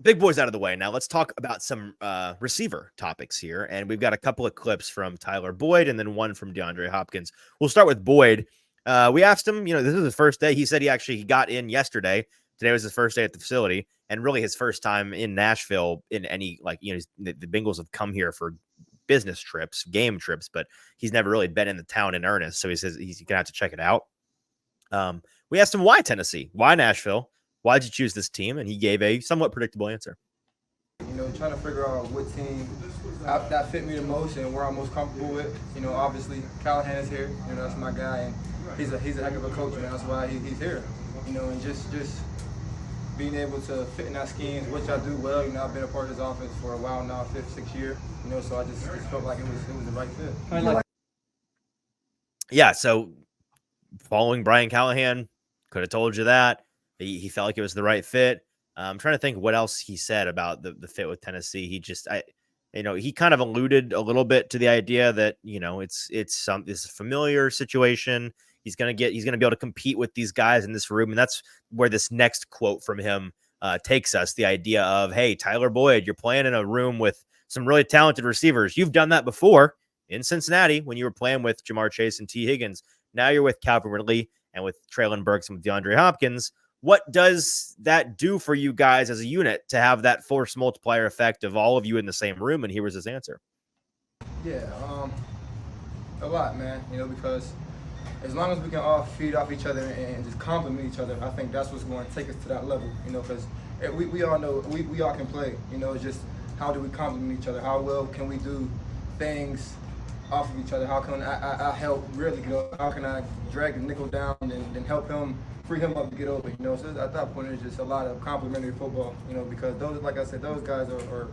big boys out of the way. Now let's talk about some receiver topics here. And we've got a couple of clips from Tyler Boyd and then one from DeAndre Hopkins. We'll start with Boyd. We asked him, this is his first day. He said he got in yesterday. Today was his first day at the facility and really his first time in Nashville in any, the Bengals have come here for business trips, game trips, but he's never really been in the town in earnest. So he says he's going to have to check it out. We asked him why Tennessee, why Nashville, why'd you choose this team? And he gave a somewhat predictable answer. Trying to figure out what team that fit me the most and where I'm most comfortable with. Obviously Callahan is here. That's my guy, and he's a heck of a coach, and that's why he's here. And just being able to fit in that scheme, which I do well. I've been a part of this offense for a while now, 5th, 6th year. So I just felt like it was the right fit. Yeah. So following Brian Callahan, could have told you that. He felt like it was the right fit. I'm trying to think what else he said about the fit with Tennessee. He kind of alluded a little bit to the idea that, it's a familiar situation. He's going to be able to compete with these guys in this room. And that's where this next quote from him takes us. The idea of, hey, Tyler Boyd, you're playing in a room with some really talented receivers. You've done that before in Cincinnati when you were playing with Jamar Chase and T. Higgins. Now you're with Calvin Ridley and with Treylon Burks and with DeAndre Hopkins. What does that do for you guys as a unit to have that force multiplier effect of all of you in the same room? And here was his answer. Yeah, a lot, man. Because as long as we can all feed off each other and just compliment each other, I think that's what's going to take us to that level. Because we all know we all can play. It's just how do we compliment each other? How well can we do things off of each other? How can I help really? How can I drag the nickel down and help him? Free him up to get over, So at that point, it's just a lot of complimentary football, because those, like I said, those guys are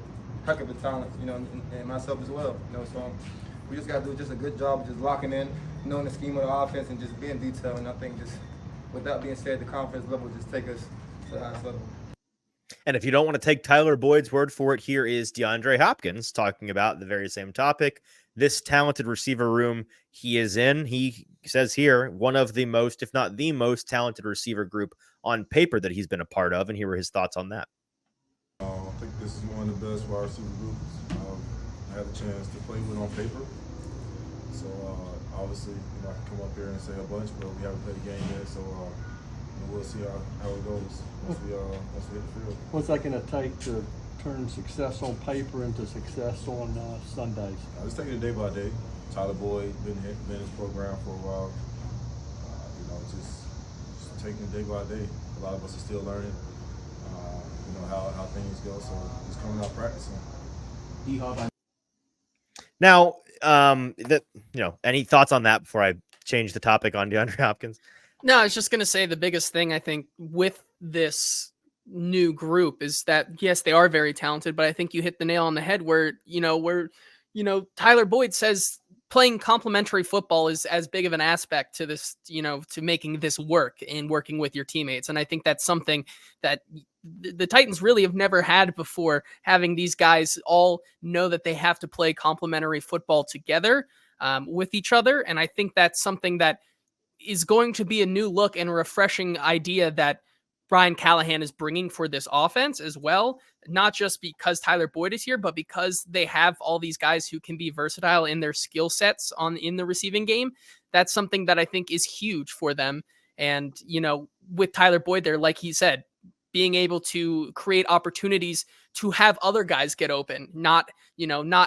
heck of a talent, and myself as well, So we just got to do just a good job of just locking in, knowing the scheme of the offense, and just being detailed. And I think just with that being said, the confidence level just take us to the highest level. And if you don't want to take Tyler Boyd's word for it, here is DeAndre Hopkins talking about the very same topic. This talented receiver room he is in, he says here, one of the most, if not the most talented receiver group on paper that he's been a part of. And here were his thoughts on that. I think this is one of the best wide receiver groups I had the chance to play with on paper. So obviously, I can come up here and say a bunch, but we haven't played a game yet. So we'll see how it goes once we hit the field. What's that going to take to turn success on paper into success on Sundays? Just taking it day by day. Tyler Boyd been in his program for a while. Just taking it day by day. A lot of us are still learning. How things go. So just coming out practicing. Now, any thoughts on that before I change the topic on DeAndre Hopkins? No, I was just going to say the biggest thing I think with this new group is that, yes, they are very talented, but I think you hit the nail on the head where Tyler Boyd says playing complementary football is as big of an aspect to this, to making this work and working with your teammates. And I think that's something that the Titans really have never had before, having these guys all know that they have to play complementary football together with each other. And I think that's something that is going to be a new look and a refreshing idea that Brian Callahan is bringing for this offense as well, not just because Tyler Boyd is here, but because they have all these guys who can be versatile in their skill sets in the receiving game. That's something that I think is huge for them. And, with Tyler Boyd there, like he said, being able to create opportunities to have other guys get open, not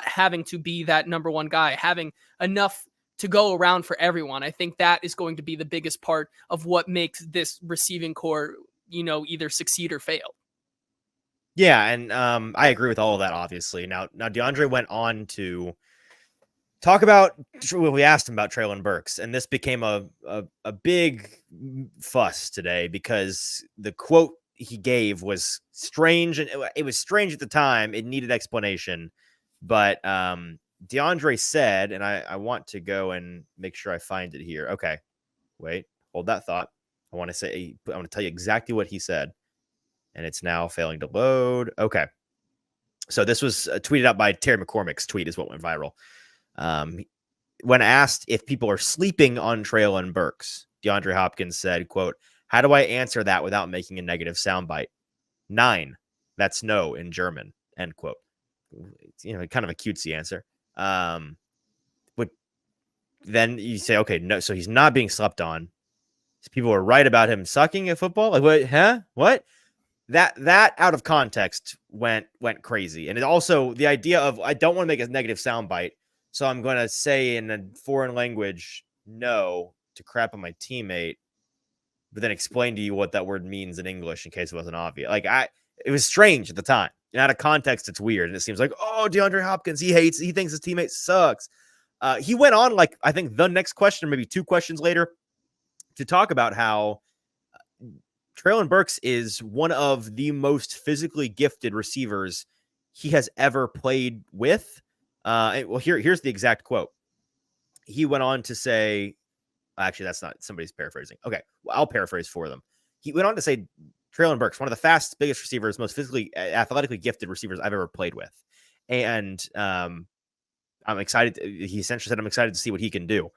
having to be that number one guy, having enough to go around for everyone. I think that is going to be the biggest part of what makes this receiving core, either succeed or fail. Yeah, and I agree with all of that, obviously. Now DeAndre went on to talk about, we asked him about Treylon Burks, and this became a big fuss today because the quote he gave was strange, and it was strange at the time. It needed explanation, but DeAndre said, and I want to go and make sure I find it here. Okay, wait, hold that thought. I want to tell you exactly what he said, and it's now failing to load. Okay, so this was tweeted out by Terry McCormick's tweet is what went viral. When asked if people are sleeping on Treylon Burks, DeAndre Hopkins said, quote, "How do I answer that without making a negative soundbite? 9. That's no in German, end quote. Kind of a cutesy answer. But then you say, okay, no, so he's not being slept on. People are right about him sucking at football. Like, what? Huh? What? That out of context went crazy. And it also, the idea of, I don't want to make a negative soundbite, so I'm going to say in a foreign language no to crap on my teammate, but then explain to you what that word means in English in case it wasn't obvious. It was strange at the time. And out of context, it's weird. And it seems like, oh, DeAndre Hopkins, he thinks his teammate sucks. He went on, like, I think the next question, maybe 2 questions later, to talk about how Treylon Burks is one of the most physically gifted receivers he has ever played with. Here's the exact quote. He went on to say, actually, that's not, somebody's paraphrasing. Okay, well, I'll paraphrase for them. He went on to say, Treylon Burks, one of the fastest, biggest receivers, most physically, athletically gifted receivers I've ever played with. And I'm excited. He essentially said, I'm excited to see what he can do.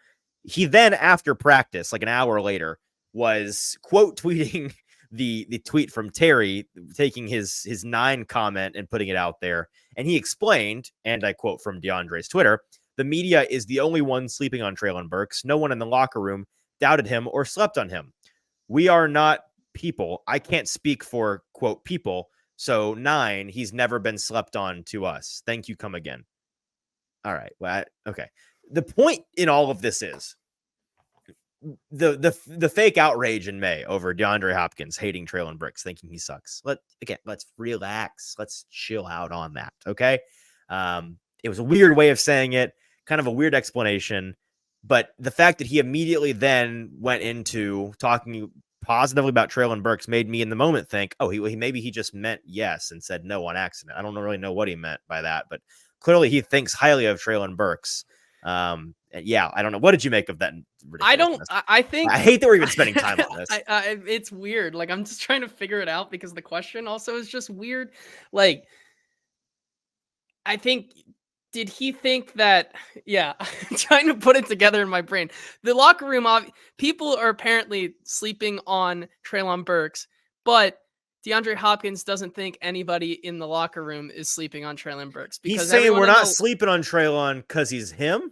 He then, after practice, like an hour later, was quote tweeting the tweet from Terry, taking his 9 comment and putting it out there. And he explained, and I quote from DeAndre's Twitter, the media is the only one sleeping on Treylon Burks. No one in the locker room doubted him or slept on him. We are not people. I can't speak for, quote, people. So 9, he's never been slept on to us. Thank you. Come again. All right. Well, okay. The point in all of this is the fake outrage in May over DeAndre Hopkins hating Treylon Burks, thinking he sucks. Let's relax. Let's chill out on that. Okay. It was a weird way of saying it, kind of a weird explanation, but the fact that he immediately then went into talking positively about Treylon Burks made me in the moment think, oh, maybe he just meant yes and said no on accident. I don't really know what he meant by that, but clearly he thinks highly of Treylon Burks. Yeah, I don't know. What did you make of that? I think I hate that we're even spending time on this. It's weird. Like, I'm just trying to figure it out because the question also is just weird. Like, I think, did he think that? Yeah, I'm trying to put it together in my brain. The locker room, people are apparently sleeping on Treylon Burks, but DeAndre Hopkins doesn't think anybody in the locker room is sleeping on Treylon Burks. Because he's saying we're not sleeping on Treylon because he's him.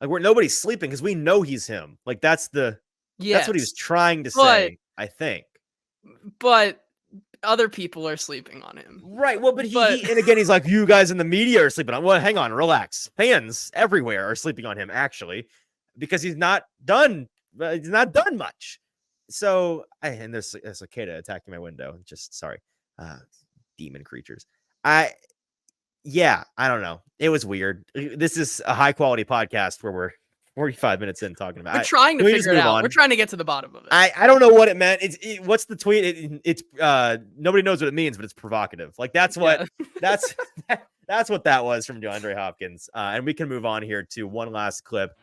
Like, nobody's sleeping because we know he's him. Like, that's what he was trying to say, I think. But other people are sleeping on him. Right. Well, but and again, he's like, you guys in the media are sleeping on. Well, hang on, relax. Fans everywhere are sleeping on him, actually, because he's not done much. So, and there's a cicada attacking my window. Just sorry. Demon creatures. Yeah, I don't know. It was weird. This is a high quality podcast where we're 45 minutes in talking about. We're trying to figure it out. We're trying to get to the bottom of it. I don't know what it meant. What's the tweet? It's nobody knows what it means, but it's provocative. Like, that's what that's what that was from DeAndre Hopkins. And we can move on here to one last clip